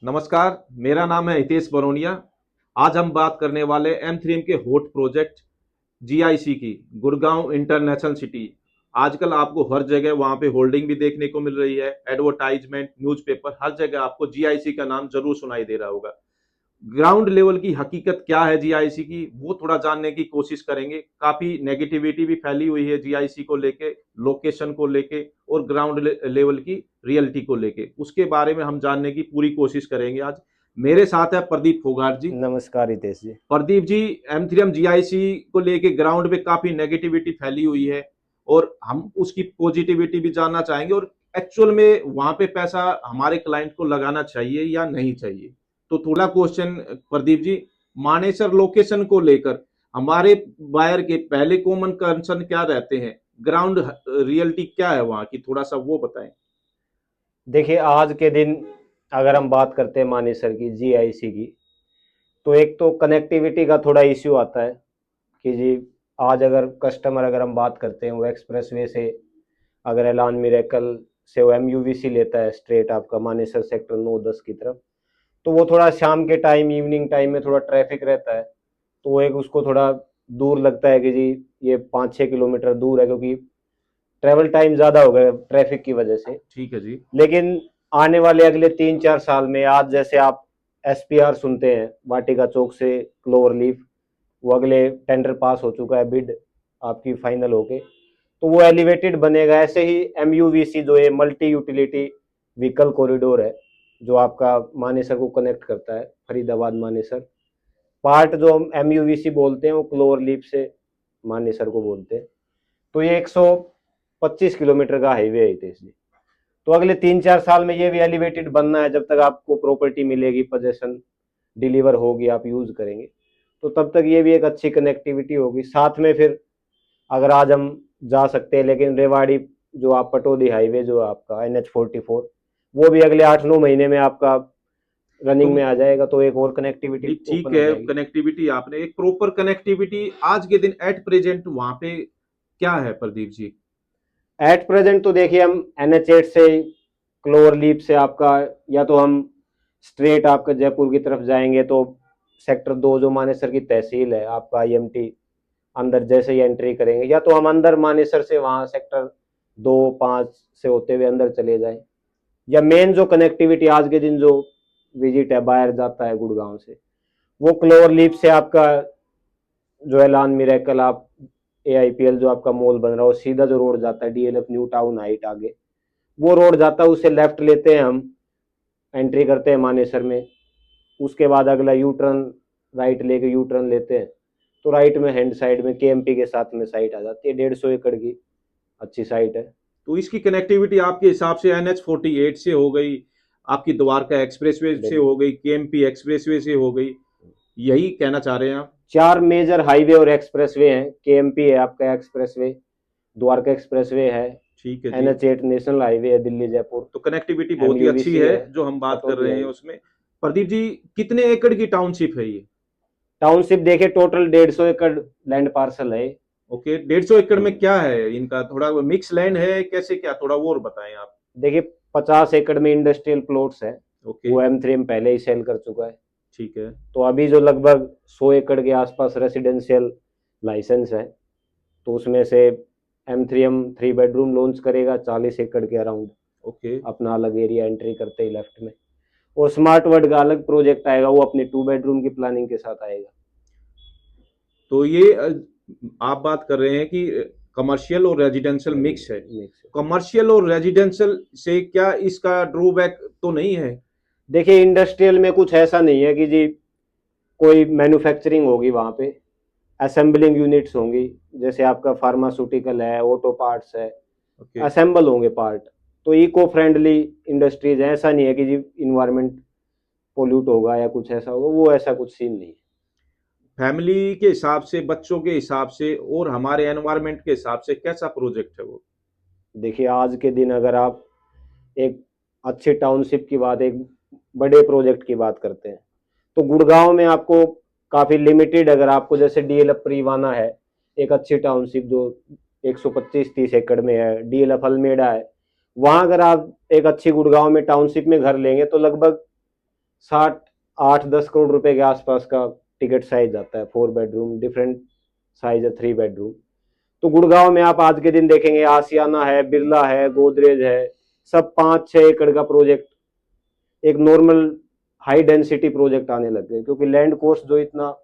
नमस्कार, मेरा नाम है हितेश बरोनिया। आज हम बात करने वाले M3M के हॉट प्रोजेक्ट जीआईसी की, गुड़गांव इंटरनेशनल सिटी। आजकल आपको हर जगह वहां पे होल्डिंग भी देखने को मिल रही है, एडवर्टाइजमेंट, न्यूज़पेपर, हर जगह आपको जीआईसी का नाम जरूर सुनाई दे रहा होगा। ग्राउंड लेवल की हकीकत क्या है जीआईसी की, वो थोड़ा जानने की कोशिश करेंगे। काफी नेगेटिविटी भी फैली हुई है जीआईसी को लेके, लोकेशन को लेके और ग्राउंड लेवल की रियलिटी को लेके, उसके बारे में हम जानने की पूरी कोशिश करेंगे आज। मेरे साथ है प्रदीप फोगाट जी। नमस्कार रितेश जी। प्रदीप जी, M3M जीआईसी को लेके ग्राउंड पे काफी नेगेटिविटी फैली हुई है और हम उसकी पॉजिटिविटी भी जानना चाहेंगे और एक्चुअल में वहां पे पैसा हमारे क्लाइंट को लगाना चाहिए या नहीं चाहिए। तो थोड़ा क्वेश्चन प्रदीप जी, मानेसर लोकेशन को लेकर हमारे बायर के पहले कॉमन कंसर्न क्या रहते हैं, ग्राउंड रियलिटी क्या है वहां की, थोड़ा सा वो बताएं। देखिए आज के दिन अगर हम बात करते हैं मानेसर की जीआईसी की, तो एक तो कनेक्टिविटी का थोड़ा इश्यू आता है कि जी आज अगर हम बात करते हैं वो एक्सप्रेसवे से, अगर एलान मिरेकल से वो एमयूवीसी लेता है स्ट्रेट आपका मानेसर सेक्टर 9-10 की तरफ, तो वो थोड़ा शाम के टाइम इवनिंग टाइम में थोड़ा ट्रैफिक रहता है। तो वो एक उसको थोड़ा दूर लगता है कि जी ये 5-6 किलोमीटर दूर है, क्योंकि ट्रैवल टाइम ज़्यादा हो गया ट्रैफिक की वजह से। ठीक है जी। लेकिन आने वाले अगले 3-4 साल में आज जैसे आप एसपीआर सुनते हैं वाटिका चौक से क्लोवर लीफ, वो अगले टेंडर पास हो चुका है, बिड आपकी फाइनल होके, तो वो एलिवेटेड बनेगा। ऐसे ही एमयूवीसी जो है मल्टी यूटिलिटी व्हीकल कॉरिडोर है, जो आपका मानेसर को कनेक्ट करता है, फरीदाबाद मानेसर पार्ट जो हम एमयूवीसी बोलते हैं वो क्लोवर लीफ से मानेसर को बोलते हैं। तो ये 125 किलोमीटर का हाईवे है इसलिए। तो अगले 3-4 साल में ये भी एलिवेटेड बनना है, जब तक आपको प्रॉपर्टी मिलेगी, पोजेसन डिलीवर होगी, आप यूज करेंगे, तो तब तक ये भी एक अच्छी कनेक्टिविटी होगी। साथ में फिर अगर आज हम जा सकते हैं, लेकिन रेवाड़ी जो आप पटौदी हाईवे जो आपका NH44, वो भी अगले 8-9 महीने में आपका तो रनिंग में आ जाएगा, तो एक और कनेक्टिविटी ठीक ओपन हो है, जाएगी। कनेक्टिविटी आपने एक प्रॉपर कनेक्टिविटी आज के दिन एट प्रेजेंट वहां पे क्या है प्रदीप जी। एट प्रेजेंट तो देखिए हम NH8 से क्लोवर लीप से आपका, या तो हम स्ट्रेट आपका जयपुर की तरफ जाएंगे तो सेक्टर 2 जो मानेसर की तहसील है आपका IMT, अंदर जैसे ही एंट्री करेंगे, या तो हम अंदर मानेसर से वहां सेक्टर 2-5 से होते हुए अंदर चले जाएं, या मेन जो कनेक्टिविटी आज के दिन जो विजिट है बाहर जाता है गुड़गांव से, वो क्लोवर लीप से आपका जो एलान मिरेकल आप AIPL जो आपका मॉल बन रहा है, वो सीधा जो रोड जाता है DLF न्यू टाउन हाइट आगे, वो रोड जाता है, उससे लेफ्ट लेते हैं हम, एंट्री करते हैं मानेसर में। उसके बाद अगला यू टर्न, राइट लेके यू टर्न लेते हैं, तो राइट में हैंड साइड में KMP के साथ में साइट आ जाती है, 150 एकड़ की अच्छी साइट है। तो इसकी कनेक्टिविटी आपके हिसाब से NH48 से हो गई, आपकी द्वारका एक्सप्रेसवे से बिल्कुल। हो गई, KMP एक्सप्रेसवे से हो गई, यही कहना चाह रहे हैं आप। 4 मेजर हाईवे और एक्सप्रेसवे हैं। KMP है आपका एक्सप्रेसवे, द्वारका एक्सप्रेसवे है, ठीक है जी। NH8 नेशनल हाईवे है दिल्ली जयपुर, तो कनेक्टिविटी बहुत ही अच्छी MUVC है है, जो हम बात कर पटौदी रहे हैं हाईवे। उसमें। प्रदीप जी, कितने एकड़ की टाउनशिप है ये। टाउनशिप देखे टोटल 150 एकड़ लैंड पार्सल है। ओके, 150 एकड़ में हम्म। क्या है इनका, थोड़ा मिक्स लैंड है कैसे, क्या थोड़ा और बताएं आप। देखिए 50 एकड़ में इंडस्ट्रियल प्लॉट्स है, ओके। वो M3M पहले ही सेल कर चुका है। ठीक है। तो अभी जो लगभग 100 एकड़ के आसपास रेसिडेंशियल लाइसेंस है, तो उसमें से M3M 3 बेडरूम लॉन्च करेगा 40 एकड़ के अराउंड, ओके। अपना अलग एरिया एंट्री करते ही लेफ्ट में। और स्मार्ट वर्ड का अलग प्रोजेक्ट आएगा, वो अपने 2 बेडरूम की प्लानिंग के साथ आएगा। तो ये आप बात कर रहे हैं कि कमर्शियल और रेजिडेंशियल मिक्स है। मिक्स। कमर्शियल और रेजिडेंशियल से क्या इसका ड्रॉबैक तो नहीं है। देखिए इंडस्ट्रियल में कुछ ऐसा नहीं है कि जी कोई मैन्युफैक्चरिंग होगी वहाँ पे, असेंबलिंग यूनिट्स होंगी, जैसे आपका फार्मास्यूटिकल है, ऑटो पार्ट्स है, ओके। असेंबल होंगे पार्ट। तो इको फ्रेंडली इंडस्ट्रीज है, ऐसा नहीं है कि जी इन्वायरमेंट पोल्यूट होगा या कुछ ऐसा होगा, वो ऐसा कुछ सीन नहीं है। फैमिली के हिसाब से, बच्चों के हिसाब से और हमारे एनवायरनमेंट के हिसाब से कैसा प्रोजेक्ट है वो। देखिए आज के दिन अगर आप एक अच्छी टाउनशिप की बात, एक बड़े प्रोजेक्ट की बात करते हैं, तो गुड़गांव में आपको काफ़ी लिमिटेड, अगर आपको जैसे DLF प्रीवाना है, एक अच्छी टाउनशिप जो 125-30 एकड़ में है, DLF अल्मेडा है, वहाँ अगर आप एक अच्छी गुड़गांव में टाउनशिप में घर लेंगे तो लगभग 8-10 करोड़ रुपए के आसपास का टिकट साइज आता है। 4 बेडरूम, डिफरेंट साइज है, 3 बेडरूम। तो गुड़गांव में आप आज के दिन देखेंगे आसियाना है, बिरला है, गोदरेज है, सब 5-6 एकड़ का प्रोजेक्ट, एक नॉर्मल हाई डेंसिटी प्रोजेक्ट आने लग गए, क्योंकि लैंड कॉस्ट जो इतना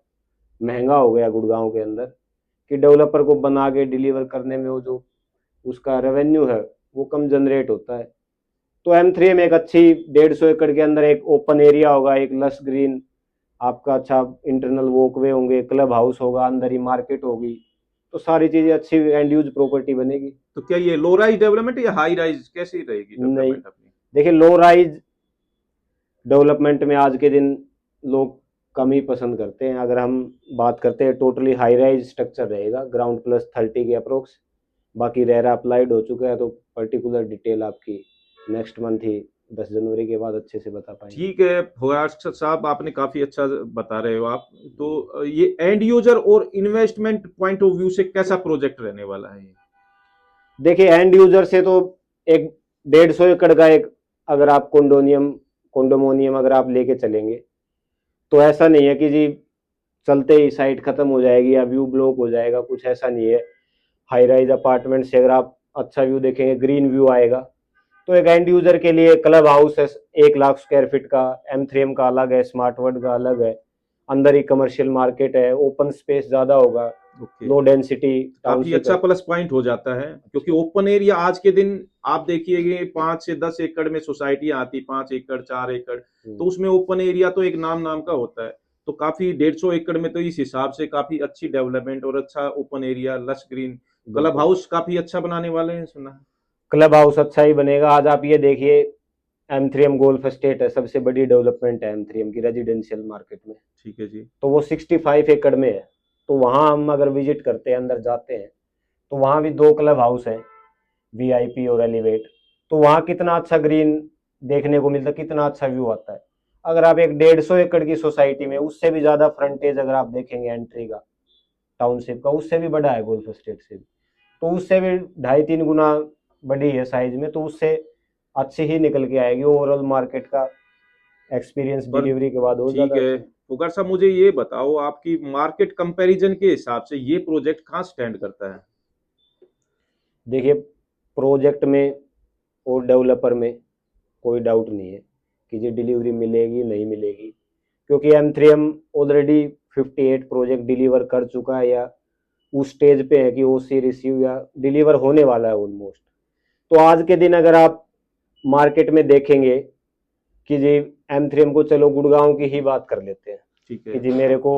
महंगा हो गया गुड़गांव के अंदर कि डेवलपर को बना के डिलीवर करने में वो जो उसका रेवेन्यू है वो कम जनरेट होता है। तो M3 में एक अच्छी 150 एकड़ के अंदर एक ओपन एरिया होगा, एक लस ग्रीन आपका अच्छा इंटरनल वॉकवे होंगे, क्लब हाउस होगा, अंदर ही मार्केट होगी, तो सारी चीजें अच्छी एंड यूज प्रॉपर्टी बनेगी। तो क्या ये लो राइज डेवलपमेंट या हाई राइज कैसी रहेगी नहीं, डेवलपमेंट अपनी? देखिए लो राइज डेवलपमेंट में आज के दिन लोग कम ही पसंद करते हैं। अगर हम बात करते हैं टोटली हाई राइज स्ट्रक्चर रहेगा, ग्राउंड प्लस 30 के अप्रोक्स। बाकी रेरा अप्लाइड हो चुका है, तो पर्टिकुलर डिटेल आपकी नेक्स्ट मंथ ही 10 जनवरी के बाद अच्छे से बता पाएंगे। ठीक है फुगार साहब, आपने काफी अच्छा बता रहे हो आप। तो ये एंड यूजर और इन्वेस्टमेंट पॉइंट ऑफ व्यू से कैसा प्रोजेक्ट रहने वाला है ये? देखिए एंड यूजर से तो एक 150 एकड़ का एक, अगर आप कोंडोमोनियम अगर आप लेके चलेंगे तो ऐसा नहीं है कि जी चलते ही साइट खत्म हो जाएगी या व्यू ब्लॉक हो जाएगा, कुछ ऐसा नहीं है। हाई राइज अपार्टमेंट से अगर आप अच्छा व्यू देखेंगे, ग्रीन व्यू आएगा। तो एक एंड यूजर के लिए क्लब हाउस है 1 लाख स्क्वायर फीट का, M3M का अलग है, स्मार्ट वर्ल्ड का अलग है, अंदर ही कमर्शियल मार्केट है, ओपन स्पेस ज्यादा होगा, ओके, लो डेंसिटी काफी टाउनशिप अच्छा है। प्लस पॉइंट हो जाता है, क्योंकि ओपन एरिया आज के दिन आप देखिए 5 से 10 एकड़ में सोसाइटी आती, 5 एकड़ 4 एकड़, तो उसमें ओपन एरिया तो एक नाम नाम का होता है। तो काफी 150 एकड़ में तो इस हिसाब से काफी अच्छी डेवलपमेंट और अच्छा open area lush green. Club बिल्कुल, हाउस काफी अच्छा बनाने वाले हैं सुना है। क्लब हाउस अच्छा ही बनेगा। आज आप ये देखिए M3M गोल्फ एस्टेट है, सबसे बड़ी डेवलपमेंट है M3M की रेजिडेंशियल मार्केट में। ठीक है जी। तो वो 65 एकड़ में है। तो वहाँ हम अगर विजिट करते हैं, अंदर जाते हैं, तो वहाँ भी 2 क्लब हाउस हैं, VIP और एलिवेट। तो वहाँ कितना अच्छा ग्रीन देखने को मिलता है, कितना अच्छा व्यू आता है। अगर आप एक 150 एकड़ की सोसाइटी में, उससे भी ज्यादा फ्रंटेज अगर आप देखेंगे एंट्री का, टाउनशिप का, उससे भी बड़ा है गोल्फ एस्टेट से भी, तो उससे भी 2.5-3 गुना बड़ी है साइज में, तो उससे अच्छी ही निकल के आएगी। ओवरऑल मार्केट का एक्सपीरियंस पर डिलीवरी के बाद और ठीक ज्यादा है अच्छा है। पुकार साहब, मुझे ये बताओ आपकी मार्केट कंपैरिजन के हिसाब से ये प्रोजेक्ट कहाँ स्टैंड करता है? देखिए प्रोजेक्ट में और डेवलपर में कोई डाउट नहीं है कि ये डिलीवरी मिलेगी नहीं मिलेगी, क्योंकि M3M ऑलरेडी 58 प्रोजेक्ट डिलीवर कर चुका है, या उस स्टेज पे है कि OC रिसीव या डिलीवर होने वाला है ऑलमोस्ट। तो आज के दिन अगर आप मार्केट में देखेंगे कि जी M3M को, चलो गुड़गांव की ही बात कर लेते हैं ठीक कि है। जी मेरे को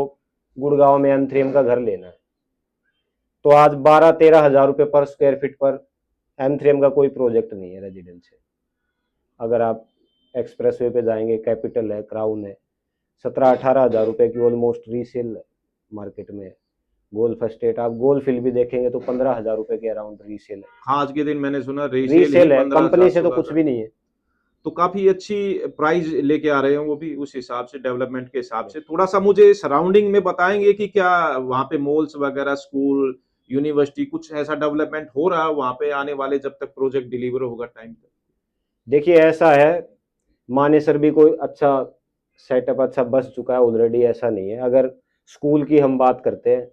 गुड़गांव में M3M का घर लेना है, तो आज 12-13 हज़ार रुपये पर स्क्वायर फीट पर M3M का कोई प्रोजेक्ट नहीं है रेजिडेंशियल। अगर आप एक्सप्रेस वे पे जाएंगे, कैपिटल है, क्राउन है, 17-18 हज़ार रुपये की ऑलमोस्ट रीसेल मार्केट में है। गोल्फ एस्टेट आप गोल्फ हिल भी देखेंगे तो 15 हज़ार रुपये के अराउंड रीसेल है। हाँ, आज के दिन मैंने सुना रीसेल ही रीसेल है, 15,000 कंपनी से तो कुछ 16,000। भी नहीं है। तो काफी अच्छी प्राइस लेके आ रहे हैं वो भी, उस हिसाब से डेवलपमेंट के हिसाब से। थोड़ा सा मुझे सराउंडिंग में बताएंगे कि क्या वहाँ पे मॉल्स वगैरह, स्कूल, यूनिवर्सिटी, कुछ ऐसा डेवलपमेंट हो रहा है वहाँ पे आने वाले जब तक प्रोजेक्ट डिलीवर होगा टाइम तक? देखिए ऐसा है, मानेसर भी कोई अच्छा सेटअप अच्छा बस चुका है ऑलरेडी, ऐसा नहीं है। अगर स्कूल की हम बात करते हैं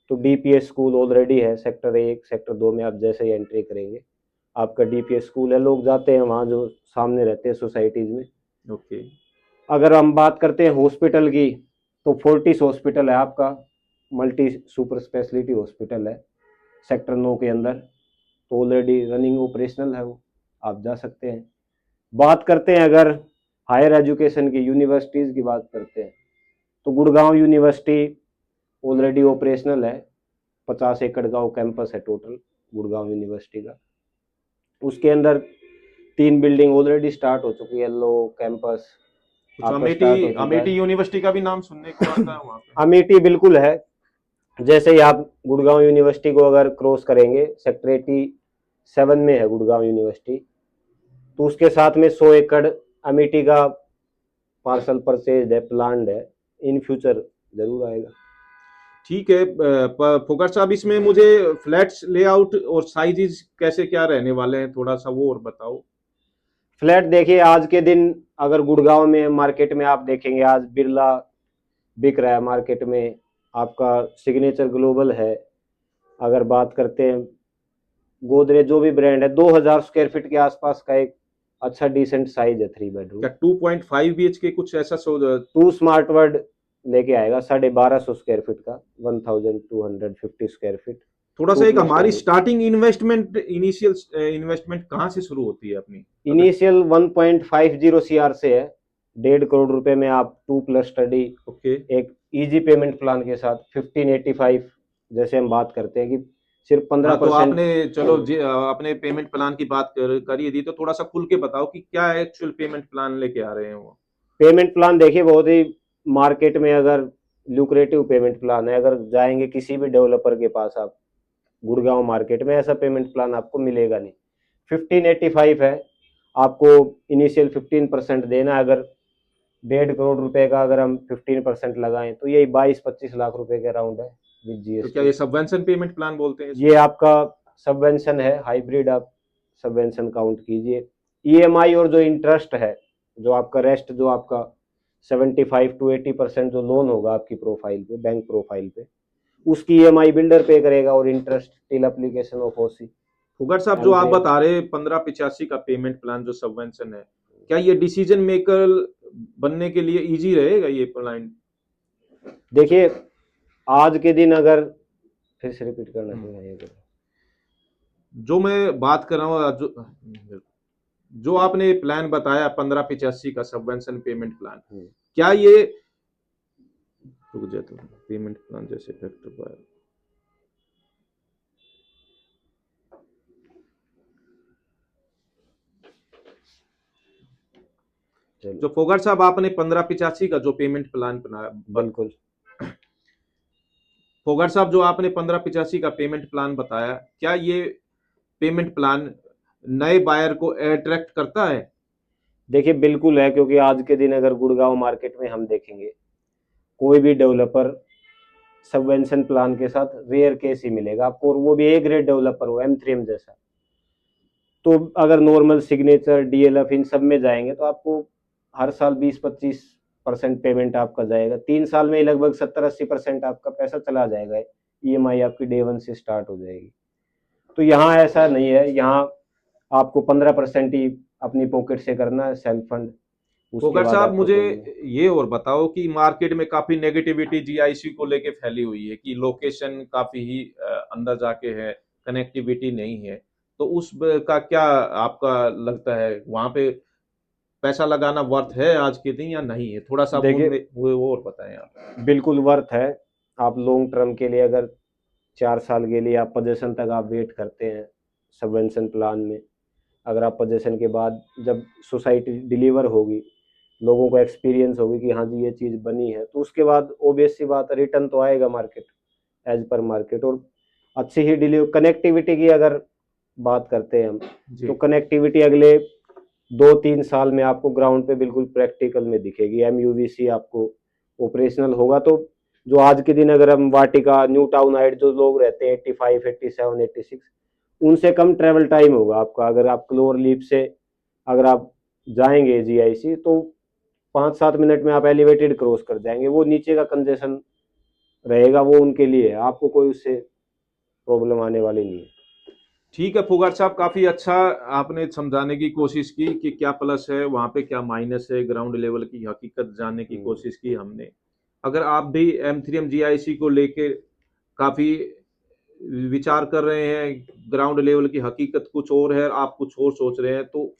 तो DPS स्कूल ऑलरेडी है सेक्टर 1 सेक्टर 2 में। आप जैसे ही एंट्री करेंगे आपका DPS स्कूल है, लोग जाते हैं वहाँ जो सामने रहते हैं सोसाइटीज़ में। ओके। अगर हम बात करते हैं हॉस्पिटल की, तो फोर्टिस हॉस्पिटल है आपका, मल्टी सुपर स्पेशलिटी हॉस्पिटल है सेक्टर 9 के अंदर, तो ऑलरेडी रनिंग ऑपरेशनल है वो, आप जा सकते हैं। बात करते हैं अगर हायर एजुकेशन की, यूनिवर्सिटीज़ की बात करते हैं, तो गुड़गांव यूनिवर्सिटी ऑलरेडी ऑपरेशनल है। 50 एकड़ का वो कैंपस है टोटल गुड़गांव यूनिवर्सिटी का। उसके अंदर 3 बिल्डिंग ऑलरेडी स्टार्ट हो चुकी है, लो कैंपस कुछ आपका अमेठी, स्टार्ट हो चुका अमेठी है। यूनिवर्सिटी का भी नाम सुनने को आता है वहाँ पे। अमेठी बिल्कुल है। जैसे ही आप गुड़गांव यूनिवर्सिटी को अगर क्रॉस करेंगे, सेक्टर 87 में है गुड़गांव यूनिवर्सिटी, तो उसके साथ में 100 एकड़ अमेठी का पार्सल परचेज है, प्लान्ड है, इन फ्यूचर जरूर आएगा। ठीक है फोकर साहब, इसमें मुझे फ्लैट्स लेआउट और साइजेस कैसे क्या रहने वाले हैं, थोड़ा सा वो और बताओ। फ्लैट देखिए आज के दिन अगर गुड़गांव में मार्केट में आप देखेंगे, आज बिरला बिक रहा है मार्केट में, आपका सिग्नेचर ग्लोबल है, अगर बात करते हैं गोदरेज जो भी ब्रांड है, 2000 स्क्वायर फीट के आसपास का एक अच्छा डिसेंट साइज है 3 बेडरूम। क्या 2.5 BHK कुछ ऐसा टू स्मार्ट वर्ड लेके आएगा 1250 स्क्वायर फीट का, 1250 स्क्वायर फीट, थोड़ा सा टू एक प्लस हमारी one. Starting investment, initial investment कहाँ से शुरू होती है अपनी? अगर इनिशियल 1.50 CR से है, 1.5 करोड़ रुपए में आप 2+ स्टडी ओके, एक इजी पेमेंट प्लान के साथ 1585, जैसे हम बात करते हैं कि सिर्फ हाँ तो 15%। आपने चलो जी अपने पेमेंट प्लान की बात कर ही दी, तो थोड़ा सा खुल के बताओ कि क्या एक्चुअल पेमेंट प्लान लेके आ रहे हैं वो। पेमेंट प्लान देखिए बहुत ही मार्केट में अगर लुक्रेटिव पेमेंट प्लान है, अगर जाएंगे किसी भी डेवलपर के पास आप गुड़गांव मार्केट में, ऐसा पेमेंट प्लान आपको मिलेगा नहीं। 1585 है, आपको इनिशियल 15% देना है। अगर 1.5 करोड़ रुपए का अगर हम 15% लगाएं तो यही 22-25 लाख रुपए के अराउंड है विद तो क्या ये जीएसटी। सबवेंशन पेमेंट प्लान बोलते हैं ये इसको? आपका सबवेंशन है, हाइब्रिड आप सबवेंशन काउंट कीजिए। ईएमआई और जो इंटरेस्ट है, जो आपका रेस्ट, जो आपका 75 to 80% जो लोन होगा आपकी प्रोफाइल पे, बैंक प्रोफाइल पे, उसकी ईएमआई बिल्डर पे करेगा, और इंटरेस्ट टिल एप्लीकेशन ऑफ ओसी फुगर साहब, जो आप एम3। बता रहे 1585 का पेमेंट प्लान जो सबवेंशन है, क्या ये डिसीजन मेकर बनने के लिए इजी रहेगा ये प्लान? देखिए आज के दिन अगर, फिर से रिपीट करना हम्म, चाहिए ये। जो मैं बात कर रहा हूँ, जो आपने प्लान बताया 1585 का सबवेंशन पेमेंट प्लान, क्या ये रुक जाए तो पेमेंट प्लान जैसे फैक्टर पर चलो जो फोगाट साहब आपने 1585 का जो पेमेंट प्लान बिल्कुल। फोगाट साहब जो आपने 1585 का पेमेंट प्लान बताया, क्या ये पेमेंट प्लान नए बायर को अट्रैक्ट करता है? देखिए बिल्कुल है, क्योंकि आज के दिन अगर गुड़गांव मार्केट में हम देखेंगे, कोई भी डेवलपर सबवेंशन प्लान के साथ रेयर केस ही मिलेगा आपको, और वो भी ए ग्रेड डेवलपर हो, M3M जैसा। तो अगर नॉर्मल सिग्नेचर डीएलएफ इन सब में जाएंगे तो आपको हर साल 20-25% पेमेंट आपका जाएगा, 3 साल में ही लगभग 70-80% आपका पैसा चला जाएगा, ईएमआई आपकी डे 1 से स्टार्ट हो जाएगी। तो यहाँ ऐसा नहीं है, यहाँ आपको 15% ही अपनी पॉकेट से करना है सेल्फ फंड, उसके फोगाट बाद साहब, आपको मुझे कोई नहीं। ये और बताओ कि मार्केट में काफी नेगेटिविटी जीआईसी को लेके फैली हुई है कि लोकेशन काफी ही अंदर जाके है, कनेक्टिविटी नहीं है, तो का क्या आपका लगता है, वहां पे पैसा लगाना वर्थ है आज के दिन या नहीं है? थोड़ा सा देखिए वो और बताएं आप। बिल्कुल वर्थ है। आप लॉन्ग टर्म के लिए अगर 4 साल के लिए आप पोजीशन तक आप वेट करते हैं सबवेंशन प्लान में, अगर आप पोजीशन के बाद जब सोसाइटी डिलीवर होगी, लोगों को एक्सपीरियंस होगी कि हाँ जी ये चीज़ बनी है, तो उसके बाद ऑब्वियस सी बात है रिटर्न तो आएगा मार्केट, एज पर मार्केट। और अच्छी ही डिलीवर कनेक्टिविटी की अगर बात करते हैं हम, जी। तो कनेक्टिविटी अगले 2-3 साल में आपको ग्राउंड पे बिल्कुल प्रैक्टिकल में दिखेगी। MUVC आपको ऑपरेशनल होगा, तो जो आज के दिन अगर हम वाटिका, न्यू टाउन हाइट जो लोग रहते हैं 85, 87, 86, उनसे कम ट्रेवल टाइम होगा आपका। अगर आप क्लोर लीप से अगर आप जाएंगे GIC, तो 5-7 मिनट में आप एलिवेटेड क्रॉस कर जाएंगे, वो नीचे का कंजेशन रहेगा, वो उनके लिए है, आपको कोई उससे प्रॉब्लम आने वाली नहीं है। ठीक है फुगार साहब, काफी अच्छा आपने समझाने की कोशिश की कि क्या प्लस है वहां पे, क्या माइनस है, ग्राउंड लेवल की हकीकत जानने की कोशिश की हमने। अगर आप भी M3M GIC को लेके काफी विचार कर रहे हैं, ग्राउंड लेवल की हकीकत कुछ और है, आप कुछ और सोच रहे हैं, तो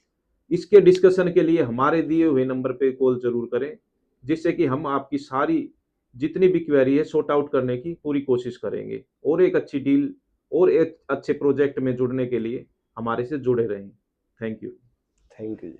इसके डिस्कशन के लिए हमारे दिए हुए नंबर पे कॉल जरूर करें, जिससे कि हम आपकी सारी जितनी भी क्वेरी है सॉर्ट आउट करने की पूरी कोशिश करेंगे, और एक अच्छी डील और एक अच्छे प्रोजेक्ट में जुड़ने के लिए हमारे से जुड़े रहें। Thank you. Thank you ji.